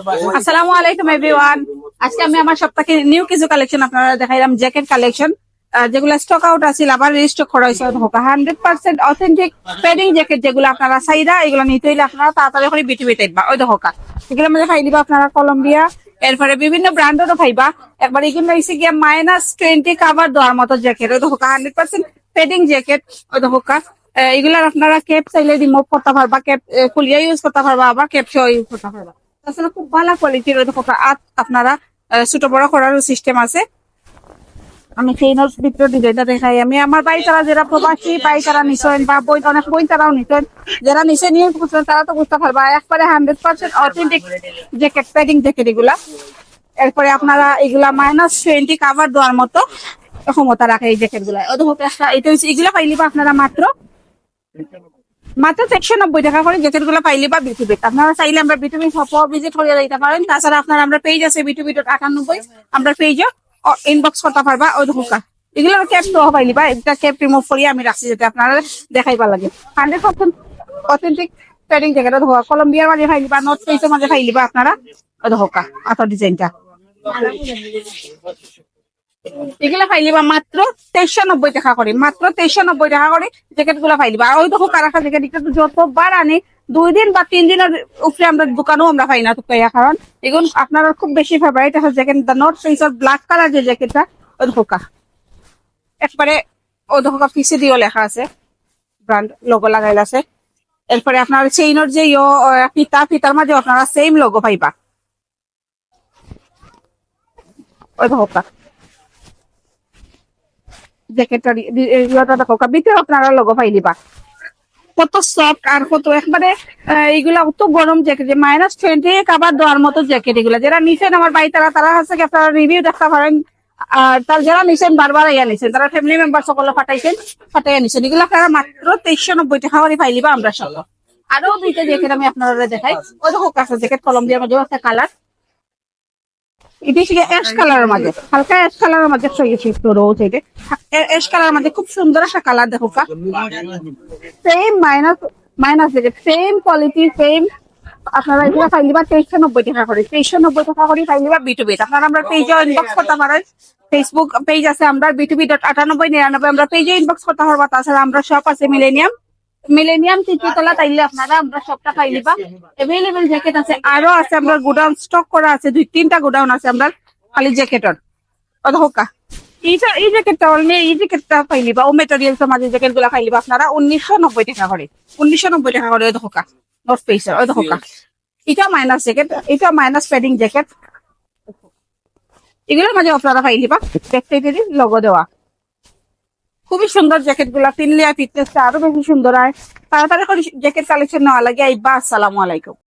আসসালামু আলাইকুম এভরিওয়ান। আজকে আমি আমার সপ্তাহে নিউ কিছু কালেকশন আপনারা দেখাইলাম, জ্যাকেট কালেকশন যেগুলো স্টক আউট আছে আবার রিস্টক করা হয়েছে। 100% অথেন্টিক পেডিং জ্যাকেট যেগুলো আপনারা চাইরা এগুলো নিতে হইলে আপনারা তাড়াতাড়ি করে বিটিবি টাইপবা ওই দেখো এগুলো মধ্যে খাই দিবা আপনারা কলম্বিয়া, এরপরে বিভিন্ন ব্র্যান্ডেরও খাইবা। একবার এগুলো হয়েছে গিয়ে -20 কাভার দেওয়ার মতো জ্যাকেট, ওই দেখো 100% পেডিং জ্যাকেট। ওই দেখো এগুলার আপনারা ক্যাপ চাইলে রিমুভ করতে পারবা, ক্যাপ খুলিয়া ইউজ করতে পারবা, আবার ক্যাপ সহ ইউজ করতে পারবা। তাছাড়া খুব ভালো কোয়ালিটির আপনারা ছোট বড় করার সিস্টেম আছে। আমি সেই নোটস ভিতরে ডিজাইনটা দেখাই। আমি আমার বাড়ি তারা যারা প্রবাসী বাই তারা নিছেন বা বই অনেক বই তারাও নিছেন, যারা নিচে নিয়ে বুঝছেন তারা তো বুঝতে পারবা একবারে 100% অথেন্টিক জ্যাকেট, প্যাডিং জ্যাকেট এগুলা। এরপরে আপনারা এগুলা -20 কাভার দেওয়ার মতো ক্ষমতা রাখে এই জ্যাকেট গুলা। এটা হচ্ছে এগুলা পাইলিবা আপনারা মাত্র 190 টাকা করে জ্যাকেট গুলো পাইলে বা বিটুবি। আপনারা চাইলে আমরা বিটুবি শপ ভিজিট করে দিতে পারেন। তাছাড়া আপনারা আমরা পেজ আছে বিটুবি.98, আমরা পেজে ইনবক্স করতে পারবা। ওই ধোকা এগুলো ক্যাপ তো পাইলি বা একটা ক্যাপ রিমুভ করিয়ে আমি রাখছি যাতে আপনারা দেখাইবা লাগে। 100% অথেন্টিক প্যাডিং জ্যাকেট ধোকা কলম্বিয়ার মাঝে পাইলি বা নর্থ পেজের মাঝে পাইলি বা আপনারা ধোকা আতর ডিজাইনটা এগুলা পাইলিবা মাত্র 2390 টাকা করে, মাত্র 2390 টাকা করে জ্যাকেট গুলা পাইলিবা। আর ওই দেখো কারাটা জ্যাকেট যতবার আনি 2 দিন বা 3 দিনের উপরে আমরা দোকানেও আমরা পাই না তো, কারণ এগুলো আপনারা খুব বেশি ফেভারিট আছে জ্যাকেট। নর্থ ফেসের ব্ল্যাক কালার যে জ্যাকেটটা ওই দেখো একবারে ওই দেখো পিসে দিয়েও লেখা আছে, ব্র্যান্ড লোগো লাগাইল আছে। এরপরে আপনার চেইনের যে ফিতার মাঝে আপনারা সেম লোগো পাইবা ওই দেখো জ্যাকেটটা দেখো ভিতরে আপনারা লোগো পাইলিবা। কত সফট আর কত একবারে এইগুলা অত গরম জ্যাকেট, যে -20 কাভার দেওয়ার মতো জ্যাকেট এগুলা। যারা নিছেন আমার বাড়ি তারা হচ্ছে কি আপনারা রিভিউ দেখতে পারেন। আর তার যারা নিছেন বারবার ইয়া নিছেন, তারা ফ্যামিলি মেম্বার সকলে ফাটাইয়া নিছেন। এগুলো আপনারা মাত্র 2390 টাকা করে পাইলিবা আমরা সব। আরো দুইটা জ্যাকেট আমি আপনারা দেখাই। ওই দেখো কাছে জ্যাকেট কলম্বিয়ার মধ্যে একটা কালার, এটা হচ্ছে অ্যাশ কালারের মাঝে, হালকা অ্যাশ কালারের মাঝে অ্যাশ কালারের মাঝে খুব সুন্দর একটা কালার দেখো same minus jacket, same quality same. আপনারা এগুলো পাইলিবা 2390 টাকা করে, 2390 টাকা করে পাইলিবা বিটুবি। আপনারা আমরা পেজে ইনবক্স করতে পারেন, ফেসবুক পেজ আছে আমরা বিটুবি.9899, আমরা পেজে ইনবক্স করতে পারবা। তাছাড়া আমরা শপ আছে মিলেনিয়াম তৃতীয়তলা, তাইলে আপনারা আমরা সবটা পাইলিবা। এভেলেবেল জ্যাকেট আছে, আরো আছে আমরা গোডাউন স্টক করা আছে, 2-3টা গোডাউন আছে আমরা খালি জ্যাকেটের। অধকা এই জ্যাকেটটা অলনি এই জ্যাকেটটা পাইলিবা ও মেটেরিয়ালস মাঝে জ্যাকেট গুলা পাইলিবা আপনারা 1990 টাকা করে, 1990 টাকা করে। অধকা নর্থ ফেসের অধকা এটা মাইনাস জ্যাকেট, এটা মাইনাস প্যাডিং জ্যাকেট। এগুলোর মাঝে আপনারা পাইলিবা ব্যাকসাইডেরই লোগো দেওয়া। খুবই সুন্দর জ্যাকেট গুলা, কিনলে ফিটনেসটা আরো বেশি সুন্দর হয়। তাড়াতাড়ি করে জ্যাকেট কালেকশন নেওয়া লাগে। আসসালামু আলাইকুম।